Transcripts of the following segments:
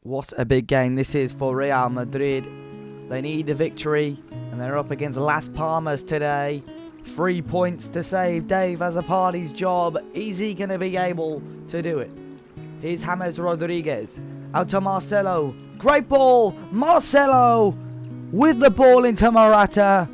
What a big game this is for Real Madrid. They need a victory, and they're up against Las Palmas today. 3 points to save Dave Azzopardi's job. Is he going to be able to do it? Here's James Rodriguez. Out to Marcelo. Great ball. Marcelo with the ball into Morata.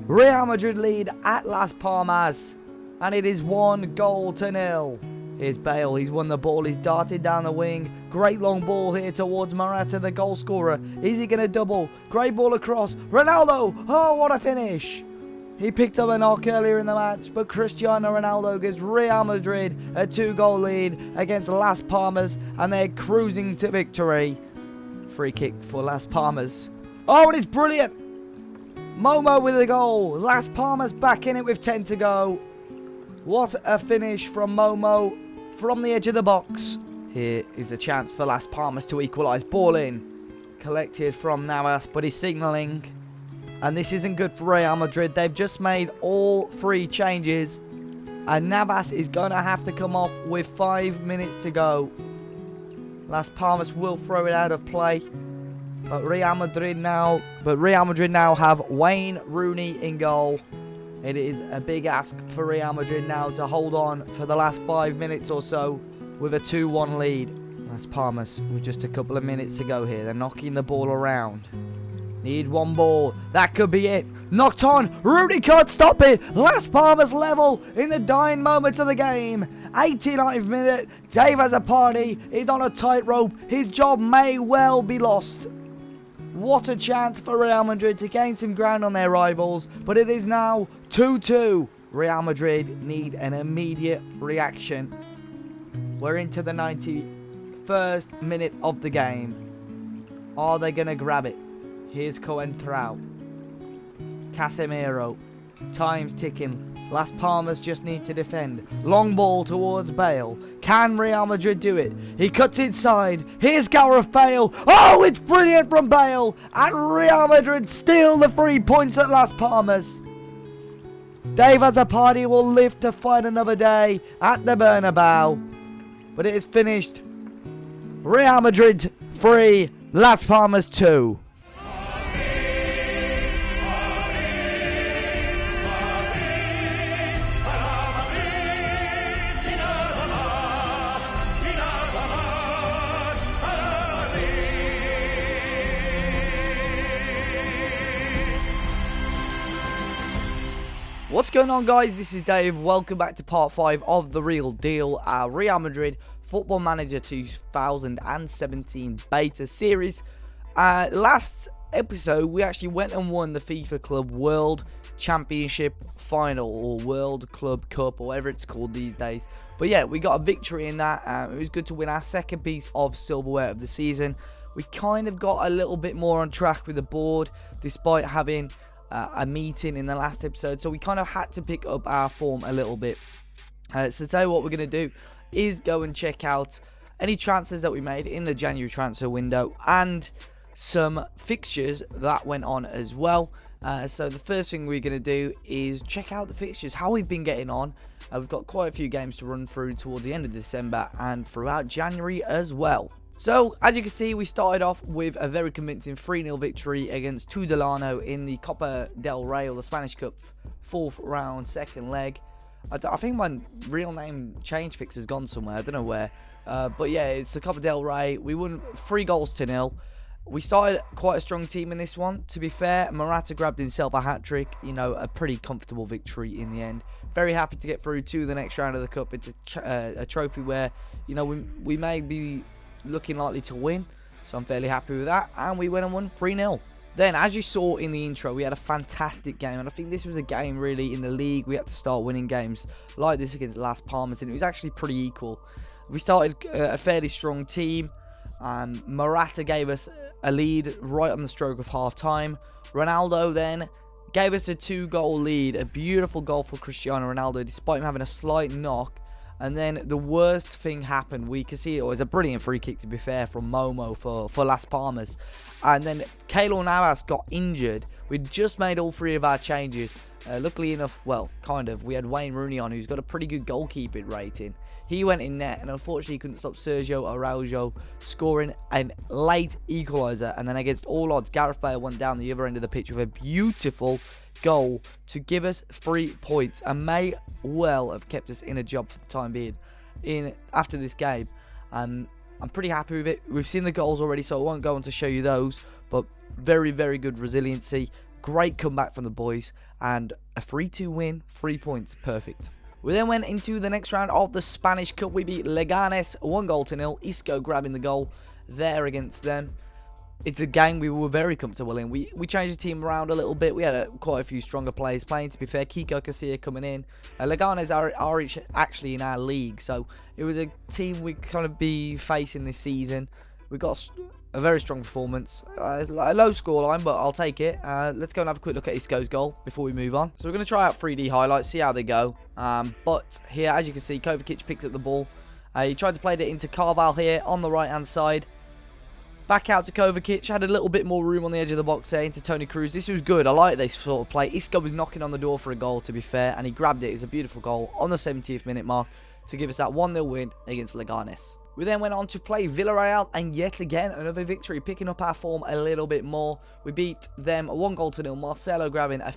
Real Madrid lead at Las Palmas. And it is 1-0. Here's Bale. He's won the ball. He's darted down the wing. Great long ball here towards Morata, the goal scorer. Is he going to double? Great ball across. Ronaldo. Oh, what a finish. He picked up a knock earlier in the match, but Cristiano Ronaldo gives Real Madrid a 2-goal lead against Las Palmas, and they're cruising to victory. Free kick for Las Palmas. Oh, and it's brilliant. Momo with a goal. Las Palmas back in it with 10 to go. What a finish from Momo from the edge of the box. Here is a chance for Las Palmas to equalise. Ball in. Collected from Navas, but he's signalling. And this isn't good for Real Madrid. They've just made all 3 changes. And Navas is going to have to come off with 5 minutes to go. Las Palmas will throw it out of play. But Real Madrid now have Wayne Rooney in goal. It is a big ask for Real Madrid now to hold on for the last 5 minutes or so with a 2-1 lead. Las Palmas with just a couple of minutes to go here. They're knocking the ball around. Need one ball. That could be it. Knocked on. Rooney can't stop it. Las Palmas level in the dying moments of the game. 89th minute. Dave Azzopardi is on a tightrope. His job may well be lost. What a chance for Real Madrid to gain some ground on their rivals. But it is now 2-2. Real Madrid need an immediate reaction. We're into the 91st minute of the game. Are they going to grab it? Here's Coentrao. Casemiro. Time's ticking. Las Palmas just need to defend. Long ball towards Bale. Can Real Madrid do it? He cuts inside. Here's Gareth Bale. Oh, it's brilliant from Bale. And Real Madrid steal the 3 points at Las Palmas. Dave Azzopardi will live to fight another day at the Bernabeu. But it is finished. Real Madrid 3, Las Palmas 2. What's going on, guys? This is Dave. Welcome back to part 5 of The Real Deal, our Real Madrid Football Manager 2017 beta series. Last episode, we actually went and won the FIFA Club World Championship Final, or World Club Cup, or whatever it's called these days. But yeah, we got a victory in that. It was good to win our second piece of silverware of the season. We kind of got a little bit more on track with the board, despite having a meeting in the last episode, so we kind of had to pick up our form a little bit. So today what we're going to do is go and check out any transfers that we made in the January transfer window and some fixtures that went on as well. So the first thing we're going to do is check out the fixtures, how we've been getting on. We've got quite a few games to run through towards the end of December and throughout January as well. So, as you can see, we started off with a very convincing 3-0 victory against Tudelano in the Copa del Rey, or the Spanish Cup, 4th round, second leg. I think my real name change fix has gone somewhere, I don't know where. But yeah, it's the Copa del Rey. We won 3-0. We started quite a strong team in this one. To be fair, Morata grabbed himself a hat-trick. You know, a pretty comfortable victory in the end. Very happy to get through to the next round of the Cup. It's a trophy where, you know, we may be looking likely to win, so I'm fairly happy with that, and we went and won 3-0. Then, as you saw in the intro, we had a fantastic game, and I think this was a game really in the league we had to start winning games like this against Las Palmas, and it was actually pretty equal. We started a fairly strong team. Morata gave us a lead right on the stroke of half time. Ronaldo then gave us a 2-goal lead, a beautiful goal for Cristiano Ronaldo despite him having a slight knock. And then the worst thing happened. We could see it was a brilliant free kick, to be fair, from Momo for Las Palmas. And then Keylor Navas got injured We'd just made all 3 of our changes. Luckily enough, well, kind of, we had Wayne Rooney on, who's got a pretty good goalkeeping rating. He went in net, and unfortunately couldn't stop Sergio Araujo scoring a late equaliser. And then against all odds, Gareth Bale went down the other end of the pitch with a beautiful goal to give us 3 points, and may well have kept us in a job for the time being after this game. I'm pretty happy with it. We've seen the goals already, so I won't go on to show you those, but very, very good resiliency. Great comeback from the boys, and a 3-2 win, 3 points, perfect. We then went into the next round of the Spanish Cup. We beat Leganes 1-0. Isco grabbing the goal there against them. It's a game we were very comfortable in. We changed the team around a little bit. We had quite a few stronger players playing, to be fair. Kiko Casilla coming in. Leganes are actually in our league, so it was a team we kind of be facing this season. We got a very strong performance. A low scoreline, but I'll take it. Let's go and have a quick look at Isco's goal before we move on. So we're going to try out 3D highlights, see how they go. But here, as you can see, Kovacic picks up the ball. He tried to play it into Carval here on the right-hand side. Back out to Kovacic. Had a little bit more room on the edge of the box there into Toni Kroos. This was good. I like this sort of play. Isco was knocking on the door for a goal, to be fair, and he grabbed it. It was a beautiful goal on the 70th minute mark to give us that 1-0 win against Leganes. We then went on to play Villarreal, and yet again, another victory, picking up our form a little bit more. We beat them 1-0. Marcelo grabbing a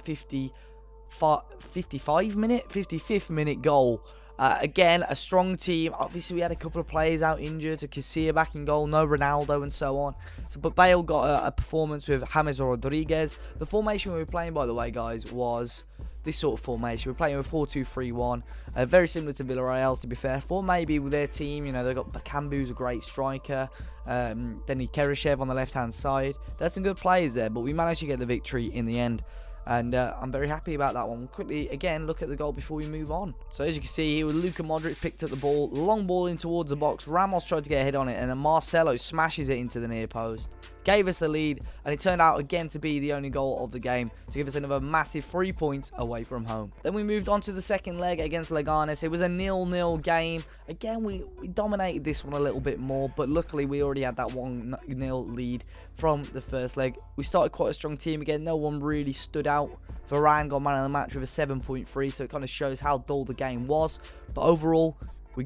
55th minute goal. Again, a strong team. Obviously, we had a couple of players out injured. To Casilla back in goal, no Ronaldo and so on. But Bale got a performance with James Rodriguez. The formation we were playing, by the way, guys, was this sort of formation. We're playing with 4-2-3-1, very similar to Villarreal's, to be fair. For maybe with their team, you know, they've got Bakambu's a great striker, Denis Kereshev on the left-hand side. There's some good players there, but we managed to get the victory in the end. And I'm very happy about that one. Quickly, again, look at the goal before we move on. So as you can see here, Luka Modric picked up the ball. Long ball in towards the box. Ramos tried to get a head on it, and then Marcelo smashes it into the near post. Gave us a lead, and it turned out again to be the only goal of the game to give us another massive 3 points away from home. Then we moved on to the second leg against Leganes. It was a 0-0 game. Again, we dominated this one a little bit more, but luckily we already had that 1-0 lead from the first leg. We started quite a strong team again. No one really stood out. Varane got man of the match with a 7.3, so it kind of shows how dull the game was. But overall, we're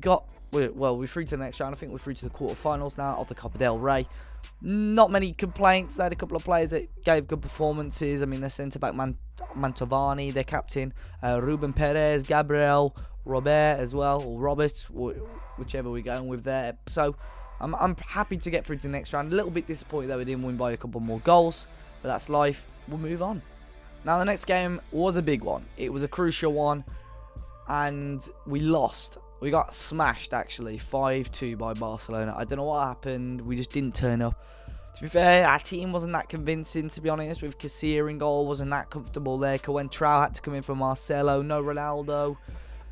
through to the next round. I think we're through to the quarterfinals now of the Copa del Rey. Not many complaints. They had a couple of players that gave good performances. I mean, their centre-back Mantovani, their captain Ruben Perez, Gabriel, Robert as well, or Robert, whichever we're going with there. So I'm happy to get through to the next round. A little bit disappointed that we didn't win by a couple more goals, but that's life. We'll move on. Now, the next game was a big one. It was a crucial one, and we lost. We got smashed, actually, 5-2 by Barcelona. I don't know what happened. We just didn't turn up. To be fair, our team wasn't that convincing, to be honest. With Casilla in goal, wasn't that comfortable there. Coentrao had to come in for Marcelo. No Ronaldo.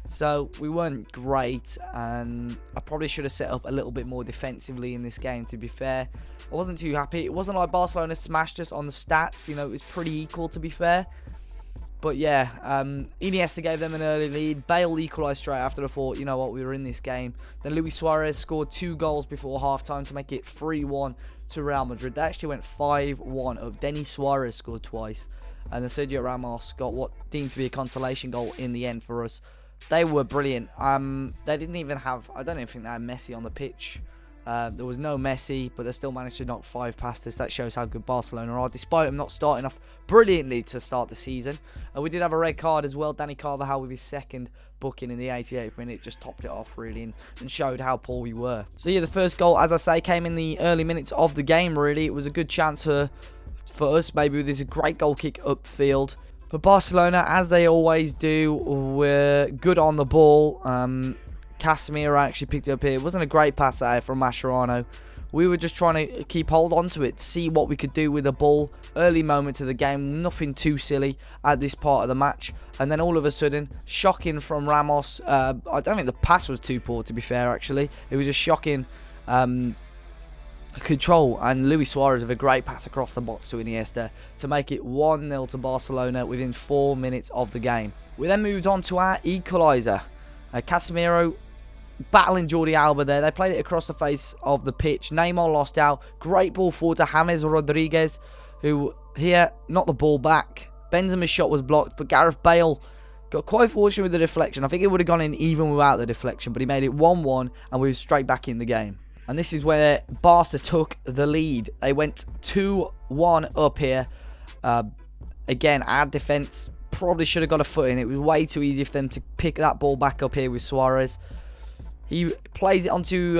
So, we weren't great. And I probably should have set up a little bit more defensively in this game, to be fair. I wasn't too happy. It wasn't like Barcelona smashed us on the stats. You know, it was pretty equal, to be fair. But yeah, Iniesta gave them an early lead. Bale equalised straight after. I thought, you know what, we were in this game. Then Luis Suarez scored 2 goals before half-time to make it 3-1 to Real Madrid. They actually went 5-1 up. Denis Suarez scored twice. And then Sergio Ramos got what deemed to be a consolation goal in the end for us. They were brilliant. They didn't even have, I don't even think they had Messi on the pitch. There was no Messi, but they still managed to knock 5 past us. That shows how good Barcelona are, despite them not starting off brilliantly to start the season. We did have a red card as well. Dani Carvajal with his second booking in the 88th minute just topped it off really and showed how poor we were. So yeah, the first goal, as I say, came in the early minutes of the game really. It was a good chance for us. Maybe there's a great goal kick upfield. But Barcelona, as they always do, were good on the ball. Casemiro actually picked it up here. It wasn't a great pass there from Mascherano. We were just trying to keep hold on to it, see what we could do with the ball. Early moment of the game, nothing too silly at this part of the match. And then all of a sudden, shocking from Ramos. I don't think the pass was too poor, to be fair, actually. It was just shocking control. And Luis Suarez with a great pass across the box to Iniesta to make it 1-0 to Barcelona within 4 minutes of the game. We then moved on to our equaliser. Casemiro battling Jordi Alba there. They played it across the face of the pitch. Neymar lost out. Great ball forward to James Rodriguez, who here, knocked the ball back. Benzema's shot was blocked, but Gareth Bale got quite fortunate with the deflection. I think it would have gone in even without the deflection, but he made it 1-1, and we were straight back in the game. And this is where Barca took the lead. They went 2-1 up here. Again, our defence probably should have got a foot in. It was way too easy for them to pick that ball back up here with Suarez. He plays it onto,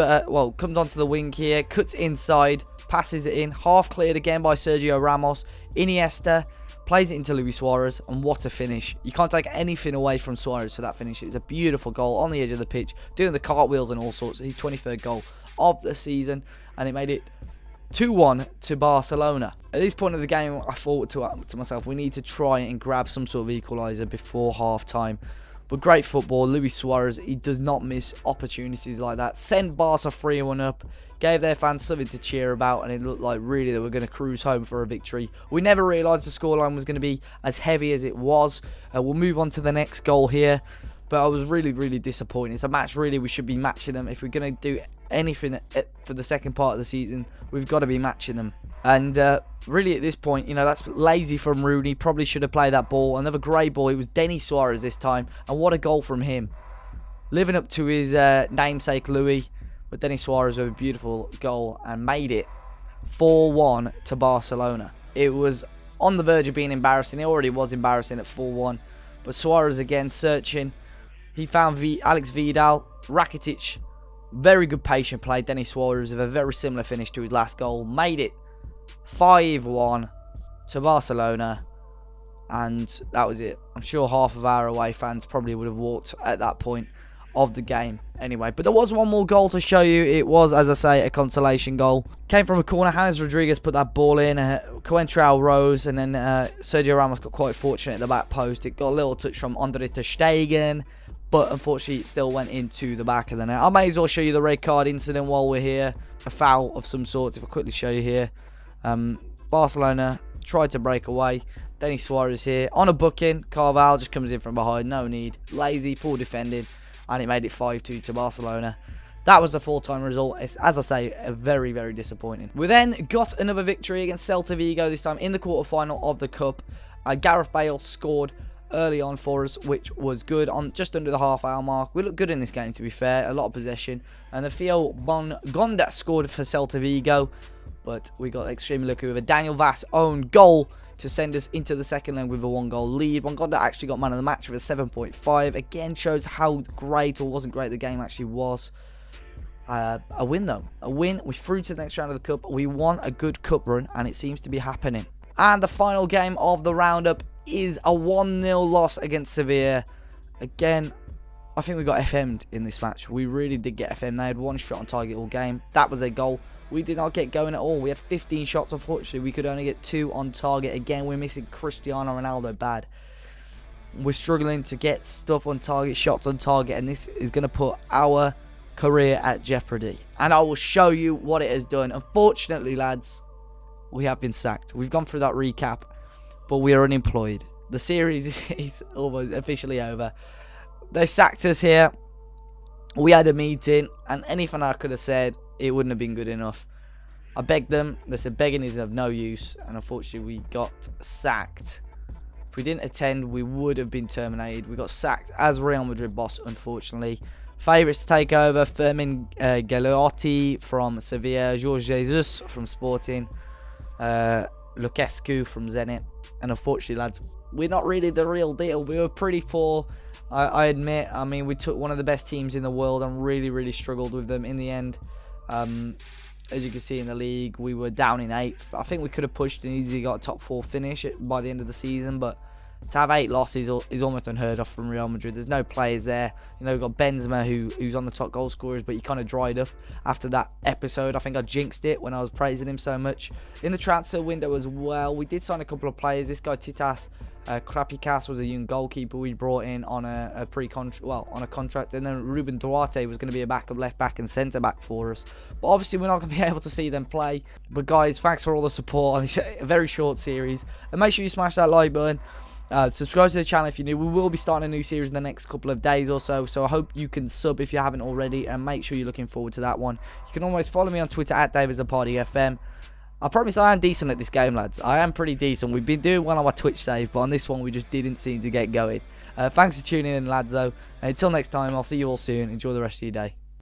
comes onto the wing here, cuts inside, passes it in, half cleared again by Sergio Ramos. Iniesta plays it into Luis Suarez, and what a finish. You can't take anything away from Suarez for that finish. It's a beautiful goal on the edge of the pitch, doing the cartwheels and all sorts. His 23rd goal of the season, and it made it 2-1 to Barcelona. At this point of the game, I thought to myself, we need to try and grab some sort of equaliser before half-time. But great football. Luis Suarez, he does not miss opportunities like that. Sent Barca 3-1 up, gave their fans something to cheer about, and it looked like really they were going to cruise home for a victory. We never realised the scoreline was going to be as heavy as it was. We'll move on to the next goal here. But I was really, really disappointed. It's a match really we should be matching them. If we're going to do anything for the second part of the season, we've got to be matching them. And really at this point, you know, that's lazy from Rooney. Probably should have played that ball. Another great ball. It was Denis Suarez this time. And what a goal from him. Living up to his namesake, Louis. But Denis Suarez with a beautiful goal and made it 4-1 to Barcelona. It was on the verge of being embarrassing. It already was embarrassing at 4-1. But Suarez again searching. He found Alex Vidal, Rakitic, very good patient play. Denis Suarez with a very similar finish to his last goal. Made it 5-1 to Barcelona. And that was it. I'm sure half of our away fans probably would have walked at that point of the game. Anyway, but there was one more goal to show you. It was, as I say, a consolation goal. Came from a corner. James Rodriguez put that ball in. Coentrao rose, and then Sergio Ramos got quite fortunate at the back post. It got a little touch from Andre ter Stegen, but unfortunately it still went into the back of the net. I may as well show you the red card incident while we're here. A foul of some sort, if I quickly show you here. Barcelona tried to break away. Denis Suarez here. On a booking, Carvalho just comes in from behind. No need. Lazy, poor defending. And it made it 5-2 to Barcelona. That was the full-time result. It's, as I say, very, very disappointing. We then got another victory against Celta Vigo, this time in the quarter-final of the Cup. Gareth Bale scored early on for us, which was good, on just under the half-hour mark. We looked good in this game, to be fair. A lot of possession. And the Theo Bongonda scored for Celta Vigo. But we got extremely lucky with a Daniel Vaz own goal to send us into the second leg with a 1-goal lead. Bongonda actually got man of the match with a 7.5. Again, shows how great or wasn't great the game actually was. A win, though. A win. We through to the next round of the Cup. We won a good Cup run, and it seems to be happening. And the final game of the roundup is a 1-0 loss against Sevilla. Again, I think we got FM'd in this match. We really did get FM'd. They had one shot on target all game. That was a goal. We did not get going at all. We had 15 shots. Unfortunately, we could only get 2 on target. Again, we're missing Cristiano Ronaldo bad. We're struggling to get stuff on target, shots on target, and this is going to put our career at jeopardy. And I will show you what it has done. Unfortunately, lads, we have been sacked. We've gone through that recap, but we are unemployed. The series is almost officially over. They sacked us here. We had a meeting, and anything I could have said, it wouldn't have been good enough. I begged them. They said begging is of no use, and unfortunately we got sacked. If we didn't attend, we would have been terminated. We got sacked as Real Madrid boss, unfortunately. Favourites to take over: Fermin Galotti from Sevilla, Jorge Jesus from Sporting, Lucescu from Zenit. And unfortunately, lads, we're not really the real deal. We were pretty poor, I admit. I mean, we took one of the best teams in the world and really, really struggled with them in the end. As you can see in the league, we were down in 8th. I think we could have pushed and easily got a top 4 finish by the end of the season, but to have 8 losses is almost unheard of from Real Madrid. There's no players there. You know, we've got Benzema who's on the top goal scorers, but he kind of dried up after that episode. I think I jinxed it when I was praising him so much. In the transfer window as well, we did sign a couple of players. This guy Titas Krapikas was a young goalkeeper we brought in on a contract, and then Ruben Duarte was going to be a backup left back and centre back for us. But obviously we're not going to be able to see them play. But guys, thanks for all the support on this very short series, and make sure you smash that like button. Subscribe to the channel if you're new. We will be starting a new series in the next couple of days or so, so I hope you can sub if you haven't already, and make sure you're looking forward to that one. You can always follow me on Twitter at DavisApartyFM. I promise I am decent at this game, lads. I am pretty decent. We've been doing one on my Twitch save, but on this one we just didn't seem to get going. Thanks for tuning in, lads, though. Until next time, I'll see you all soon. Enjoy the rest of your day.